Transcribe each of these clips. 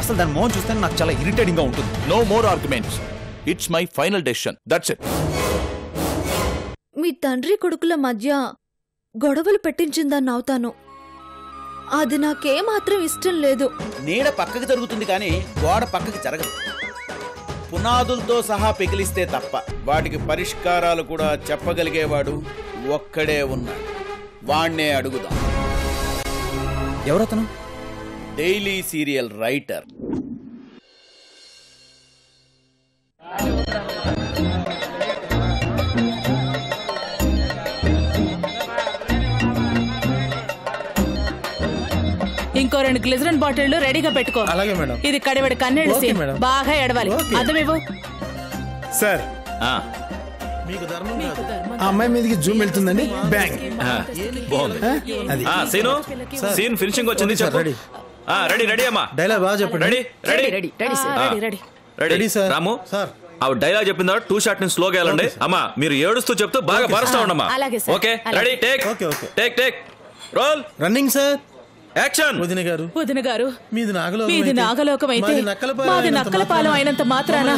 అసలు దాని మోహన్ చూస్తే నాకు చాలా ఇరిటేటింగ్ గా ఉంటుంది. No more arguments. It's my final decision. That's it. మీ తండ్రి కొడుకుల మధ్య గొడవలు పెట్టించిందని అవుతాను. అది నాకేమాత్రం ఇష్టం లేదు. నీడ పక్కకి జరుగుతుంది కానీ గోడ పక్కకి జరగదు. పునాదులతో సహా పెకిలిస్తే తప్ప వాటికి పరిష్కారాలు కూడా చెప్పగలిగేవాడు ఒక్కడే ఉన్నాడు. వాణ్ణే అడుగుదాం. ఎవరతను? Daily serial writer. ఇంకో 2 గ్లిజరిన్ బాటిళ్లు రెడీగా పెట్టుకో. అలాగే మేడం. ఇది కడివడి కన్నీళ్ళు సీన్. బాగా ఎడవాలి. అర్థమేవో సార్. మీకు ధర్మం కాదు. ఆ అమ్మాయి మీదకి జూమ్ వెళ్తుందండి. బ్యాంగ్. సీన్ ఫినిషింగ్ వచ్చింది. రెడీ రెడీ అమ్మా. డైలాగ్ బాగా చెప్పండి. Ready ready ready sir. Ramu sir ఆ డైలాగ్ చెప్పిన 2 షాట్ నుంచి స్లోగా వెళ్ళండి. అమ్మా మీరు ఏడుస్తూ చెప్తూ బాగా బరస్తా ఉండమ్మా. Okay ready take. Take take roll. Running sir. Action. వదిన గారు మీది నాగలోకం అయితే మాది నక్కలపాలెం అయినంత మాత్రాన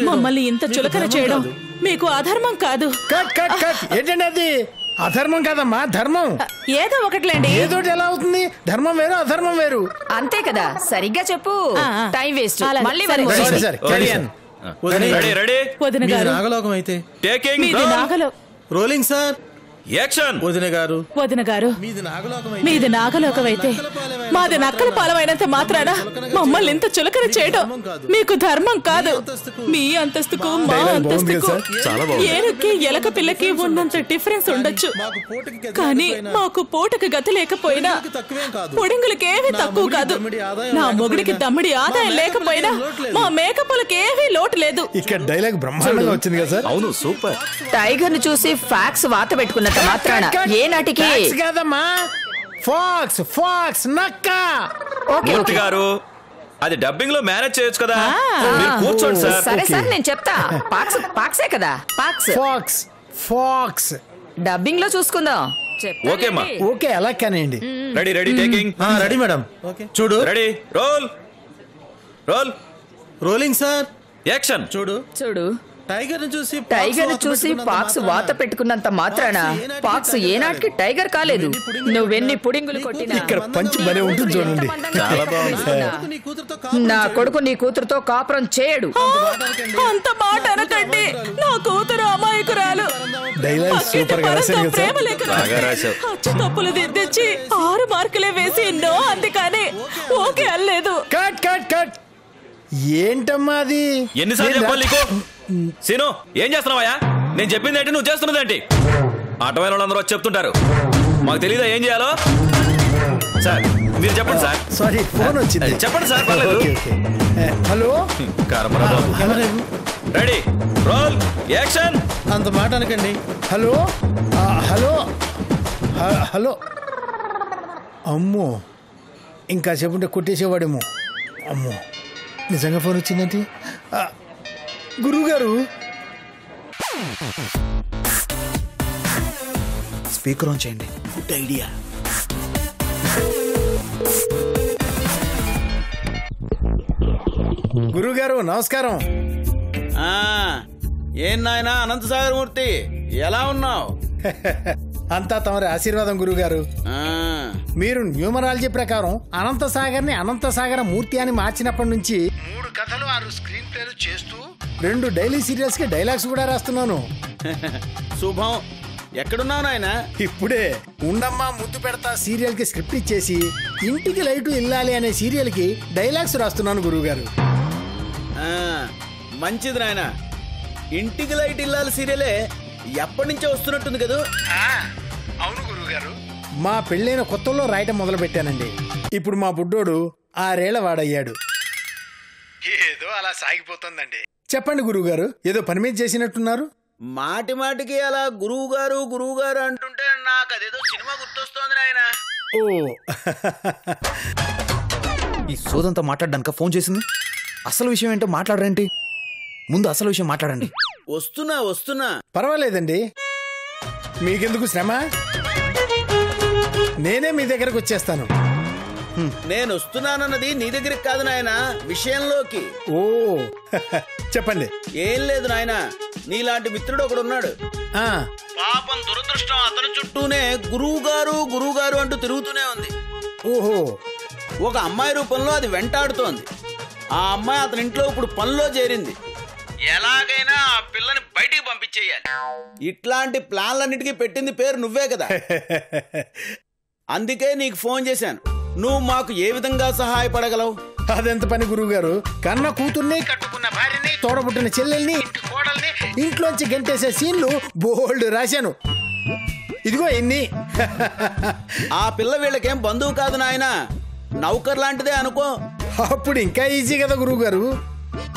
మమ్మల్ని ఇంత చులకన చేయడం మీకు అధర్మం కాదు. Cut cut cut. ఏంటండి అది? అధర్మం కాదమ్మా, ధర్మం. ఏదో ఒకటిలేండి. ఏదో ఎలా అవుతుంది? ధర్మం వేరు అధర్మం వేరు. అంతే కదా. సరిగ్గా చెప్పు. Time waste. మళ్ళీ వదిన గారు నాగలోకం అయితే రోలింగ్ సార్. యాక్షన్. వదిన గారు మీది నాగలోకం అయితే మాది నక్కల పాలమైనంత మాత్రాన మమ్మల్ని ఇంత చులకన చేయడం మీకు ధర్మం కాదు. మీ అంతస్తుకు మా అంతస్తుకు ఏనుక్కి ఎలక పిల్లకి ఉన్నంత డిఫరెన్స్ ఉండొచ్చు, కానీ మాకు పూటకు గతి లేకపోయినా పొడింగులకేమీ తక్కువ కాదు. నా మొగుడికి తమ్ముడి ఆదాయం లేకపోయినా మా మేకపులకి ఏమీ లోటు లేదు. ఇక్కడ డైలాగ్ బ్రహ్మాండంగా వచ్చింది కదా సార్. అవును సూపర్. టైగర్ ను చూసి ఫ్యాక్స్ వాత పెట్టుకున్న మాత్రాన ఏ నాటికి కాదమ్మా. ఫాక్స్ ఫాక్స్ నక్క. మూర్తి గారు అది డబ్బింగ్ లో మేనేజ్ చేయొచ్చు కదా. మీరు కూర్చోండి సార్. సరే సార్ నేను చెప్తా. పాక్సే కదా. ఫాక్స్ ఫాక్స్ డబ్బింగ్ లో చూసుకుందాం. ఓకే మా. ఓకే అలా కానివ్వండి. Ready ready taking. Ready madam. చూడు. Ready roll. Roll. Rolling sir. Action. చూడు. టైగర్ ను చూసి పాక్స్ వాత పెట్టుకున్నంత మాత్రాన పాక్స్ ఏనాటికి టైగర్ కాలేదు. నువ్వెన్ని పుడింగులు కొట్టినా ఇక్కడ పంచి భలే ఉంటుంది చూడండి. నా కొడుకు నీ కూతురుతో కాపురం చేయడు. అంత మాట అనకండి. నా కూతురు అమాయకురాలు. అచ్చు తప్పులు దిద్దించి 6 మార్కులే వేసి నో అంది, కానీ ఓకే అనలేదు. Cut cut cut. ఏంటమ్మా అది? ఎన్నిసార్లు చెప్పాలి నీకు? సీను ఏం చేస్తున్నావయ్యా? నేను చెప్పింది ఏంటి, నువ్వు చేస్తున్నది ఏంటి? ఆటోమైన వాళ్ళందరూ వచ్చి చెప్తుంటారు, మాకు తెలీదా ఏం చేయాలో? సార్ మీరు చెప్పండి సార్. సారీ ఫోన్ వచ్చింది. చెప్పండి సార్. పర్లేదు. హలో. Ready roll action. అంత మాట అనకండి. Hello hello hello. అమ్మో ఇంకా చెప్పుంటే కొట్టేసేవాడేమో. అమ్మో నిజంగా ఫోన్ వచ్చిందంటే. గురువుగారు స్పీకర్ ఆన్ చేయండి. Good idea. గురువుగారు నమస్కారం. ఏం నాయనా అనంతసాగర్ మూర్తి, ఎలా ఉన్నావు? అంతా తమరి ఆశీర్వాదం గురువుగారు. మీరు న్యూమరాలజీ ప్రకారం అనంతసాగర్ ని అనంతసాగర మూర్తి అని మార్చినప్పటి నుంచి 3 కథలు 6 స్క్రీన్ ప్లేలు చేస్తూ 2 డైలీ సీరియల్స్ కి డైలాగ్స్ కూడా రాస్తున్నాను. శుభం. ఎక్కడున్నావు నాయనా? ఇప్పుడే ఉండమ్మా ముద్దు పెడతా సీరియల్ కి స్క్రిప్ట్ ఇచ్చేసి ఇంటికి లైటు ఇల్లాలి అనే సీరియల్ కి డైలాగ్స్ రాస్తున్నాను గురువుగారు. మంచిది నాయన. ఇంటికి లైట్ ఇల్లాలి సీరియలే ఎప్పటి నుంచో వస్తున్నట్టుంది కదా? అవును గురువుగారు. మా పెళ్ళైన కొత్తలో రాయటం మొదలు పెట్టానండి. ఇప్పుడు మా బుడ్డోడు 6 ఏళ్ల వాడయ్యాడు. ఏదో అలా సాగిపోతుందండి. చెప్పండి గురువుగారు, ఏదో పని మీద చేసినట్టున్నారు. మాటి మాటికి అలా గురువు గారు అంటుంటే నాకు అదేదో సినిమా గుర్తొస్తోంది నాయన. ఓ ఈ సోదంతా మాట్లాడడానిక ఫోన్ చేసింది? అసలు విషయం ఏంటో మాట్లాడరేంటి? ముందు అసలు విషయం మాట్లాడండి. వస్తున్నా. పర్వాలేదండి, మీకెందుకు శ్రమ? నేనే మీ దగ్గరకు వచ్చేస్తాను. నేను వస్తున్నానన్నది నీ దగ్గరికి కాదు నాయన, విషయంలోకి. ఓ చెప్పండి. ఏం లేదు నాయన, నీలాంటి మిత్రుడు ఒకడున్నాడు. పాపం దురదృష్టం అతని చుట్టూనే గురువుగారు గురువుగారు అంటూ తిరుగుతూనే ఉంది. ఓహో. ఒక అమ్మాయి రూపంలో అది వెంటాడుతోంది. ఆ అమ్మాయి అతని ఇంట్లో ఇప్పుడు పనిలో చేరింది. ఎలాగైనా ఆ పిల్లని బయటికి పంపించేయాలి. ఇట్లాంటి ప్లాన్లన్నిటికీ పెట్టింది పేరు నువ్వే కదా. అందుకే నీకు ఫోన్ చేశాను. నువ్వు మాకు ఏ విధంగా సహాయపడగలవు? అదెంత పని గురువు గారు, కన్న కూతుర్ని, కట్టుకున్న భార్యని, తోడబుట్టిన చెల్లెల్ని, కోడల్ని ఇంట్లోంచి గంటేసే సీన్లు బోల్డ్ రాశాను. ఇదిగో ఎన్ని. ఆ పిల్ల వీళ్ళకేం బంధువు కాదు నాయన, నౌకర్ లాంటిదే అనుకో. అప్పుడు ఇంకా ఈజీ కదా గురువు గారు.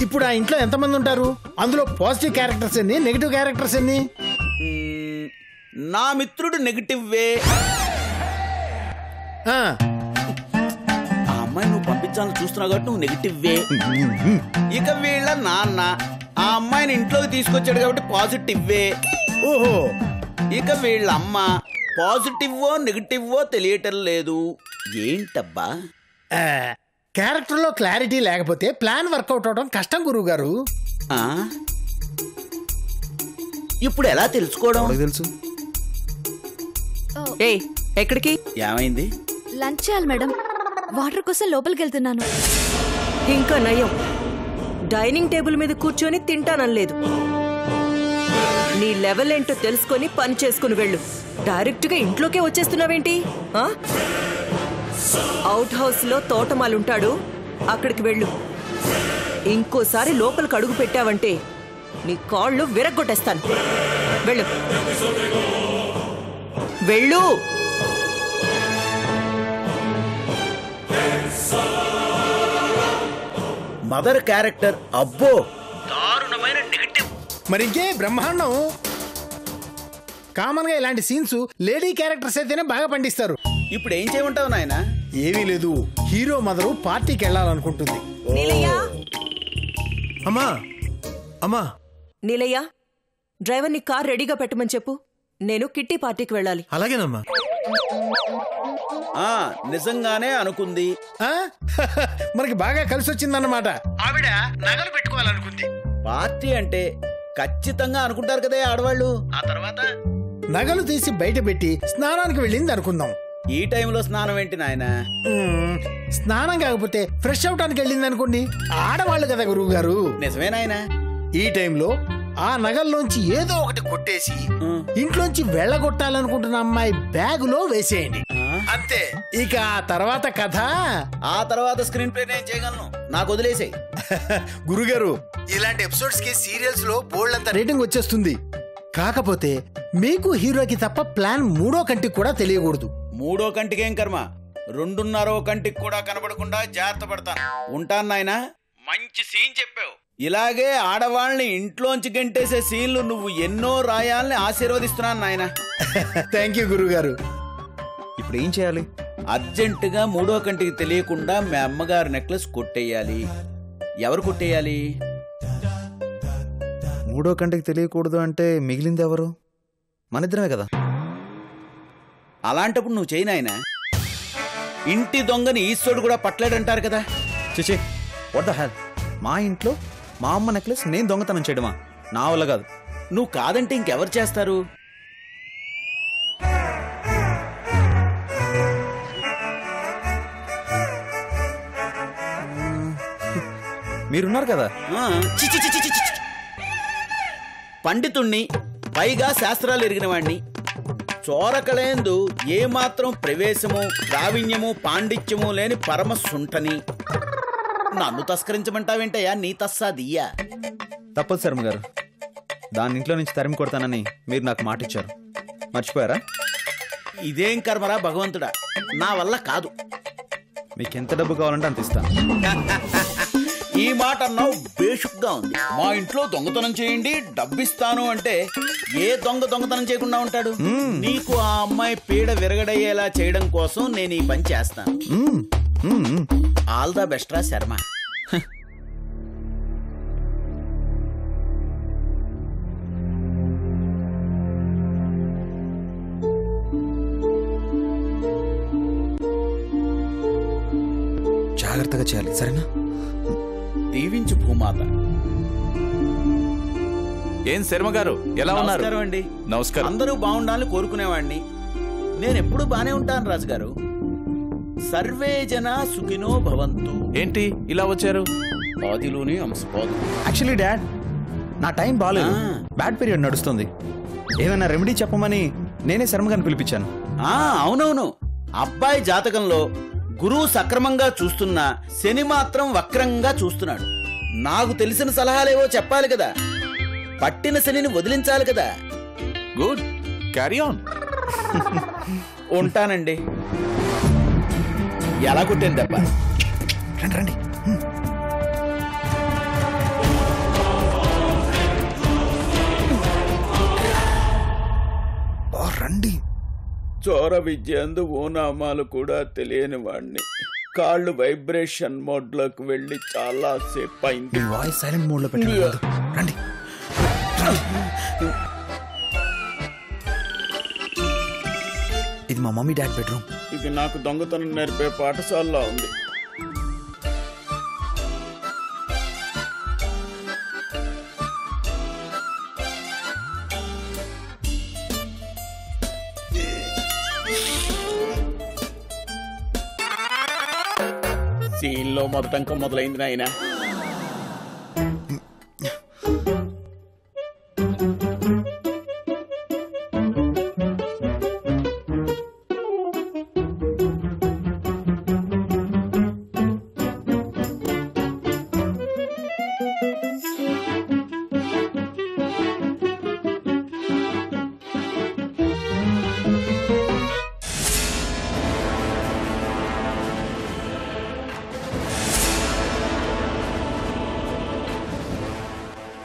ఇప్పుడు ఆ ఇంట్లో ఎంతమంది ఉంటారు? అందులో పాజిటివ్ క్యారెక్టర్స్ ఎన్ని, నెగిటివ్ క్యారెక్టర్స్ ఎన్ని? నా మిత్రుడు నెగిటివ్వే. ఆ అమ్మాయి నువ్వు పంపించాలని చూస్తున్నావు కాబట్టి నువ్వు నెగిటివ్వే. ఇక వీళ్ళ నాన్న ఆ అమ్మాయిని ఇంట్లోకి తీసుకొచ్చాడు కాబట్టి పాజిటివ్వే. ఓహో. ఇక వీళ్ళ అమ్మ పాజిటివ్వో నెగిటివ్వో తెలియటం లేదు. ఏంటబ్బా? క్యారెక్టర్ లో క్లారిటీ లేకపోతే ప్లాన్ వర్కౌట్ అవడం కష్టం గురువు గారు. ఇప్పుడు ఎలా తెలుసుకోవడం? తెలుసు. ఎక్కడికి? ఏమైంది? లంచ్ చేయాలి మేడం, వాటర్ కోసం లోపలికి వెళ్తున్నాను. ఇంకా నయం, డైనింగ్ టేబుల్ మీద కూర్చొని తింటానలేదు. నీ లెవెల్ ఏంటో తెలుసుకొని పని చేసుకుని వెళ్ళు. డైరెక్ట్ గా ఇంట్లోకే వచ్చేస్తున్నావేంటి? అవుట్ హౌస్ లో తోటమాలుంటాడు, అక్కడికి వెళ్ళు. ఇంకోసారి లోపలికి అడుగు పెట్టావంటే నీ కాళ్ళు విరగ్గొట్టేస్తాను. వెళ్ళు వెళ్ళు. మదర్ క్యారెక్టర్ అబ్బో దారుణమైన నెగటివ్. మరి ఇంకే బ్రహ్మాండం. కామన్ గా ఇలాంటి సీన్స్ లేడీ క్యారెక్టర్స్ అయితేనే బాగా పండిస్తారు. ఇప్పుడు ఏం చేయమంటావు నాయన? ఏమీ లేదు, హీరో మదరు పార్టీకి వెళ్ళాలనుకుంటుంది. అమ్మా అమ్మా నీలయ్య, డ్రైవర్ ని కార్ రెడీగా పెట్టమని చెప్పు. నేను కిట్టి పార్టీకి వెళ్ళాలి. అలాగేనమ్మా. నిజంగానే అనుకుంది. మనకి బాగా కలిసి వచ్చిందన్నమాట. ఆవిడ నగలు పెట్టుకోవాలనుకుంది. పార్టీ అంటే ఖచ్చితంగా అనుకుంటారు కదా ఆడవాళ్ళు. ఆ తర్వాత నగలు తీసి బయట పెట్టి స్నానానికి వెళ్ళింది అనుకుందాం. ఈ టైంలో స్నానం ఏంటి నాయన? స్నానం కాకపోతే ఫ్రెష్ అవటానికి వెళ్ళింది అనుకోండి, ఆడవాళ్ళు కదా గురువు గారు. నిజమే నాయన. ఈ టైంలో ఆ నగల్లోంచి ఏదో ఒకటి కొట్టేసి ఇంట్లోంచి వెళ్ళగొట్టాలనుకుంటున్న అమ్మాయి బ్యాగులో వేసేయండి. అంతే. ఇక ఆ తర్వాత కథ, ఆ తర్వాత స్క్రీన్ ప్లే నేను చేయగలను. నాకు వదిలేసాయి. గురుగారు, ఇలాంటి ఎపిసోడ్స్ కి సీరియల్స్ లో బోల్డ్ అంత రేటింగ్ వచ్చేస్తుంది. కాకపోతే మీకు హీరోకి తప్ప ప్లాన్ మూడో కంటికి కూడా తెలియకూడదు. మూడో కంటికేం కర్మ, 2.5 కంటికి కూడా కనబడకుండా జాగ్రత్త పడతాను. ఉంటాను నాయనా. మంచి సీన్ చెప్పావు. ఇలాగే ఆడవాళ్ళని ఇంట్లోంచి గంటేసే సీన్లు నువ్వు ఎన్నో రాయాలని ఆశీర్వదిస్తున్నాను నాయన. థ్యాంక్ యూ గురుగారు. ఇప్పుడు ఏం చేయాలి? అర్జెంటుగా మూడో కంటికి తెలియకుండా మీ అమ్మగారి నెక్లెస్ కొట్టేయాలి. ఎవరు కొట్టేయాలి? మూడో కంటికి తెలియకూడదు అంటే మిగిలింది ఎవరు? మనిద్దరమే కదా. అలాంటప్పుడు నువ్వు చేయి నాయనా. ఇంటి దొంగని ఈశ్వరుడు కూడా పట్టలేడంటారు కదా. చిచి, వాట్ ద హెల్? మా ఇంట్లో మా అమ్మ నెక్లెస్ నేను దొంగతనం చేయడమా? నా వల్ల కాదు. నువ్వు కాదంటే ఇంకెవరు చేస్తారు? మీరున్నారు కదా. పండితుణ్ణి, పైగా శాస్త్రాలు ఎరిగిన వాణ్ణి, చోరకలేందు ఏమాత్రం ప్రవేశము, ప్రావీణ్యము, పాండిత్యము లేని పరమ సుంఠని నన్ను తస్కరించమంటావేంటయ్యా? నీ తస్సాదియ్యా. తప్పదు శర్మ గారు, దాని ఇంట్లో నుంచి తరిమి కొడతానని మీరు నాకు మాట ఇచ్చారు. మర్చిపోయారా? ఇదేం కర్మరా భగవంతుడా, నా వల్ల కాదు. మీకెంత డబ్బు కావాలంటే అంత ఇస్తాను. ఈ మాట అన్నావు బేషుగ్గా ఉంది. మా ఇంట్లో దొంగతనం చేయండి డబ్బిస్తాను అంటే ఏ దొంగతనం చేయకుండా ఉంటాడు? నీకు ఆ అమ్మాయి పీడ విరగడయ్యేలా చేయడం కోసం నేను ఈ పని చేస్తాను. ఆల్ ద బెస్ట్ రా శర్మ. చేయాలి, సరేనా? దీవించు భూమాత. ఏం శర్మ గారు ఎలా ఉన్నారు? నమస్కారం అండి. నమస్కారం. అందరూ బాగుండాలని కోరుకునేవాడిని. నేను ఎప్పుడు బానే ఉంటాను రాజుగారు. సర్వే జన సుఖినో భవంతు. ఏంటి ఇలా వచ్చారు? ఆదిలోనే అంశపోదు. యాక్చువల్లీ డాడ్, నా టైం బాగాలేదు, బ్యాడ్ పీరియడ్ నడుస్తుంది. ఏమైనా రెమెడీ చెప్పమని నేనే శర్మగారిని పిలిపించాను. అవునవును, అబ్బాయి జాతకంలో గురువు సక్రమంగా చూస్తున్నా శని మాత్రం వక్రంగా చూస్తున్నాడు. నాకు తెలిసిన సలహాలేవో చెప్పాలి కదా, పట్టిన శనిని వదిలించాలి కదా. Good, carry on. ఉంటానండి. ఎలా కొట్టాను దెబ్బ? రండి రండి. రండి. చోర విద్యందు ఓనామాలు కూడా తెలియని వాడిని. కాళ్ళు వైబ్రేషన్ మోడ్ లోకి వెళ్ళి చాలా సేపు అయింది. వాయిస్ సైలెంట్ మోడ్ లో పెట్టండి. రండి. ఇది మా మమ్మీ డాడ్ బెడ్రూమ్. ఇది నాకు దొంగతనం నేర్పే పాఠశాలలో ఉంది. సీన్లో మొదటంకం మొదలైంది నాయన.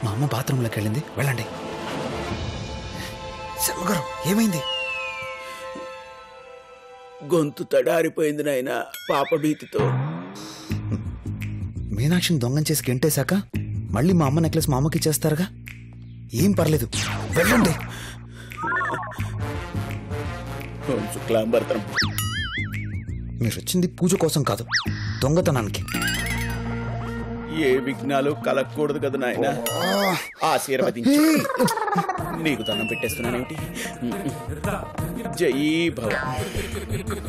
మా అమ్మ బాత్రూంలోకి వెళ్ళింది, వెళ్ళండి. శర్మగారు ఏమైంది? గొంతు తడారిపోయింది నాయన పాప భీతితో. మీనాక్షిని దొంగం చేసి గెంటేశాక మళ్ళీ మా అమ్మ నెక్లెస్ మా అమ్మకి ఇచ్చేస్తారుగా, ఏం పర్లేదు, వెళ్ళండి. మీరు వచ్చింది పూజ కోసం కాదు, దొంగతనానికి. ఏ విఘ్నాలు కలగకూడదు కదా నాయన. ఆశీర్వదించు. నీకు దండం పెట్టేస్తున్నానేమిటి? జయీ భవ,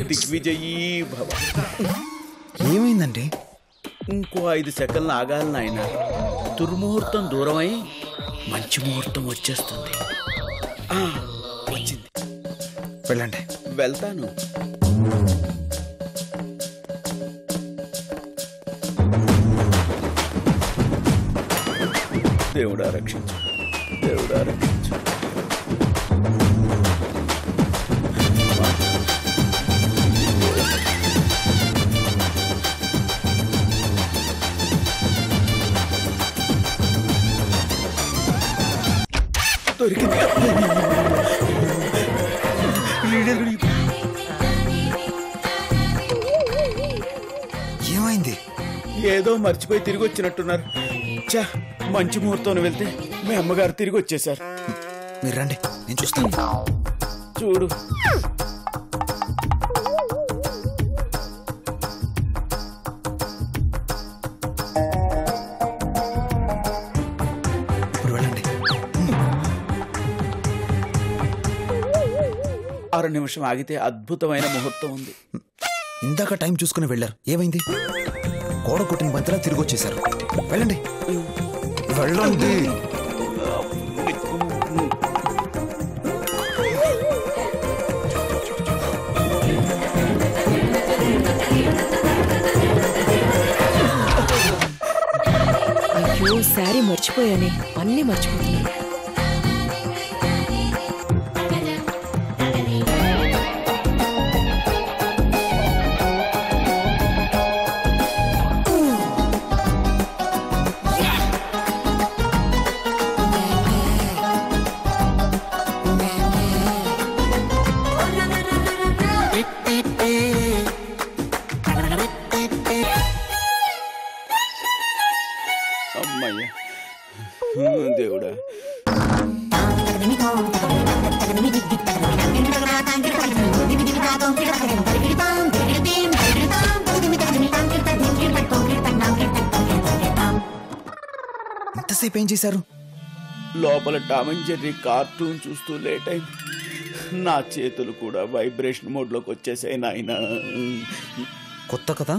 దిగ్విజయీ భవ. ఏమైందండి? ఇంకో 5 సెకండ్లు ఆగాలి నాయన. దుర్ముహూర్తం దూరమై మంచి ముహూర్తం వచ్చేస్తుంది. వచ్చింది, వెళ్ళండి. వెళ్తాను. దేవుడా రక్షించు, దేవుడా రక్షించు. దొరికింది. ఏమైంది? ఏదో మర్చిపోయి తిరిగి వచ్చినట్టున్నారు. చా, మంచి ముహూర్తం వెళ్తే మీ అమ్మగారు తిరిగి వచ్చేసారు. మీరు రండి, నేను చూస్తాను. చూడు. ఇప్పుడు వెళ్ళండి. 6 నిమిషం ఆగితే అద్భుతమైన ముహూర్తం ఉంది. ఇందాక టైం చూసుకుని వెళ్ళారు, ఏమైంది? గోడ కొట్టిన బంతిలా తిరిగి వచ్చేసారు. వెళ్ళండి, వెళ్ళండి. అయ్యో, శారీ మర్చిపోయానే, అన్నీ మర్చిపోతున్నాను. అమ్మయ్య, దేవుడా. ఎంతసేపు ఏం చేశారు? లోపల టామ్ అండ్ జెర్రీ కార్టూన్ చూస్తూ లేట్ అయింది. నా చేతులు కూడా వైబ్రేషన్ మోడ్లోకి వచ్చేసాయి నాయనా. కొత్త కదా,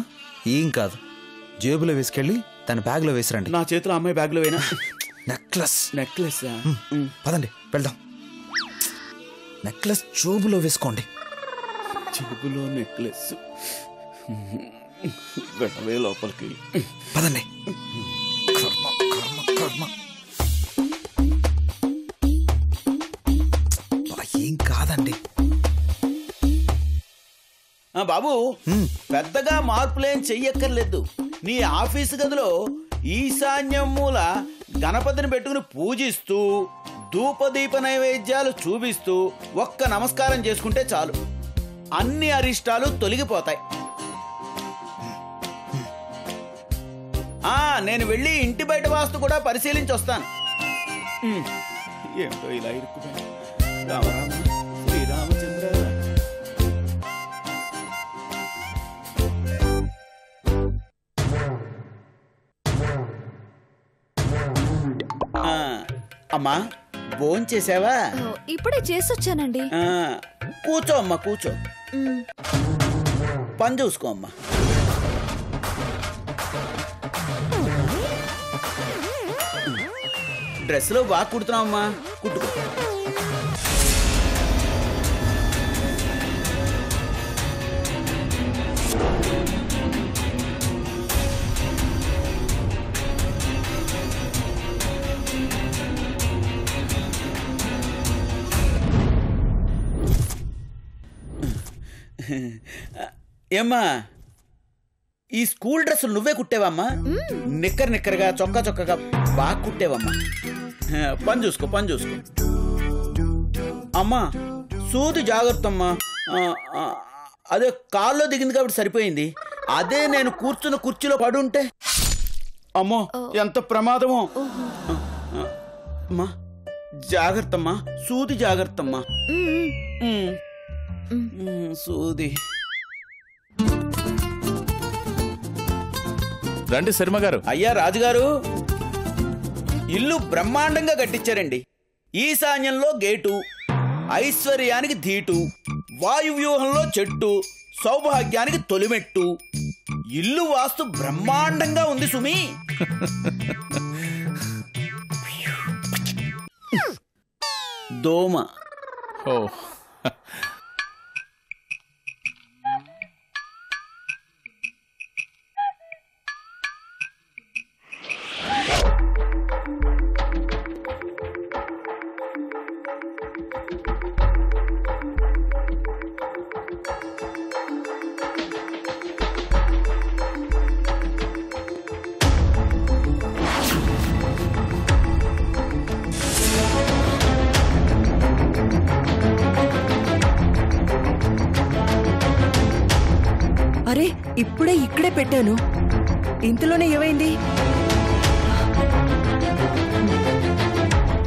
ఏం కాదు. జేబులో వేసుకెళ్ళి తన బ్యాగ్లో వేసిరండి. నా చేతులు అమ్మాయి బ్యాగ్లో వేనా? నెక్లెస్ పదండి వెళ్దాం. నెక్లెస్ జోబులో వేసుకోండి. జేబులో నెక్లెస్ వెళ్ళవే లోపలికి. పదండి. కర్మ కర్మ కర్మ. ఏం కాదండి బాబు, పెద్దగా మార్పులేం చెయ్యక్కర్లేదు. నీ ఆఫీసు గదిలో ఈశాన్యం మూల గణపతిని పెట్టుకుని పూజిస్తూ ధూపదీప నైవేద్యాలు చూపిస్తూ ఒక్క నమస్కారం చేసుకుంటే చాలు, అన్ని అరిష్టాలు తొలగిపోతాయి. నేను వెళ్ళి ఇంటి బయట వాస్తు కూడా పరిశీలించి వస్తాను. ఏమిటో ఇలా ఇరుక్కుపోయి. రామరామ శ్రీరామచంద్ర. అమ్మా, భోంచేసావా? ఇప్పుడే చేసొచ్చానండి. కూర్చో అమ్మా, కూర్చో. పని చూసుకో అమ్మా. డ్రెస్లో బాగా కుడుతున్నావు అమ్మా, కుట్టుకో. ఏమ్మా, ఈ స్కూల్ డ్రెస్సులు నువ్వే కుట్టేవమ్మా? నిక్కర్గా చొక్కాగా బాగా కుట్టేవమ్మా. పని చూసుకో, పని చూసుకో అమ్మా. సూది జాగ్రత్త అమ్మా. అదే కాల్లో దిగింది కాబట్టి సరిపోయింది. అదే నేను కూర్చున్న కుర్చీలో పడుంటే అమ్మో ఎంత ప్రమాదమో. అమ్మా జాగ్రత్తమ్మా, సూది జాగ్రత్తమ్మా. సూది. రండి శర్మ గారు. అయ్యా రాజుగారు, ఇల్లు బ్రహ్మాండంగా కట్టించారండి. ఈశాన్యంలో గేటు, ఐశ్వర్యానికి ధీటు, వాయువ్యూహంలో చెట్టు, సౌభాగ్యానికి తొలిమెట్టు. ఇల్లు వాస్తు బ్రహ్మాండంగా ఉంది సుమి. దోమ. ఓ, అరే, ఇప్పుడే ఇక్కడే పెట్టాను. ఇంతలోనే ఏమైంది?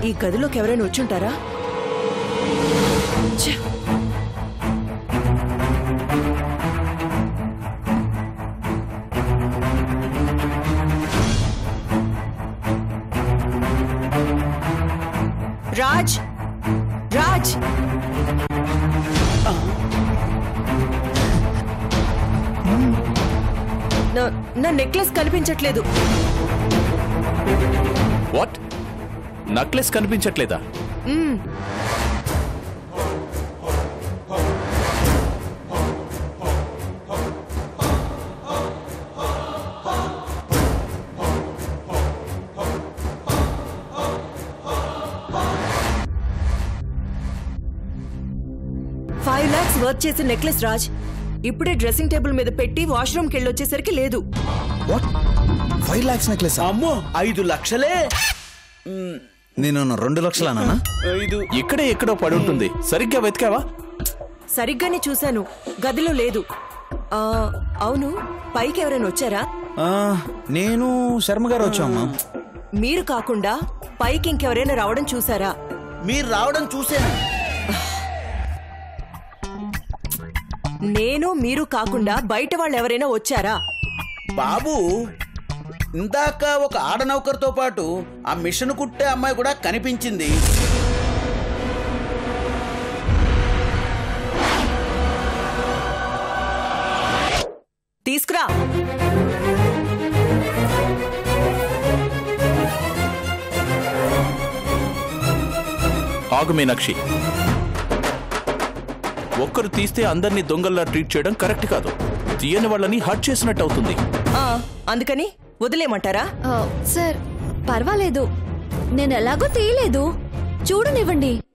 ఈ గదిలోకి ఎవరైనా వచ్చుంటారా? రాజ్, రాజ్, నా నెక్లెస్ కనిపించట్లేదు. వాట్? నెక్లెస్ కనిపించట్లేదా? $5 lakhs వర్త్ చేసే నెక్లెస్ రాజ్. ఇప్పుడే డ్రెస్సింగ్ టేబుల్ మీద పెట్టి వాష్రూమ్కి వెళ్ళి వచ్చేసరికి లేదు. 5 lakhs నెక్లెస్? అమ్మో, 5 లక్షలే. నేను 2 లక్షలనా? ఇక్కడే ఎక్కడో పడి ఉంటుంది. సరిగ్గా వెతికావా? సరిగ్గానే చూశాను, గదిలో లేదు. అవును, పైకి ఎవరైనా వచ్చారా? నేను శర్మ గారు వచ్చామా. మీరు కాకుండా పైకి ఇంకెవరైనా రావడం చూసారా? మీరు రావడం చూసాను. నేను మీరు కాకుండా బయట వాళ్ళు ఎవరైనా వచ్చారా? బాబు, ఇందాక ఒక ఆడ నౌకర్తో పాటు ఆ మిషన్ కుట్టే అమ్మాయి కూడా కనిపించింది. తీసుకురా. ఆగు మీనాక్షి, ఒక్కరు తీస్తే అందరినీ దొంగల్లా ట్రీట్ చేయడం కరెక్ట్ కాదు. తీయని వాళ్ళని హర్ట్ చేసినట్టు అవుతుంది. అందుకని వదిలేమంటారా? సార్ పర్వాలేదు, నేను ఎలాగో తీయలేదు, చూడనివ్వండి.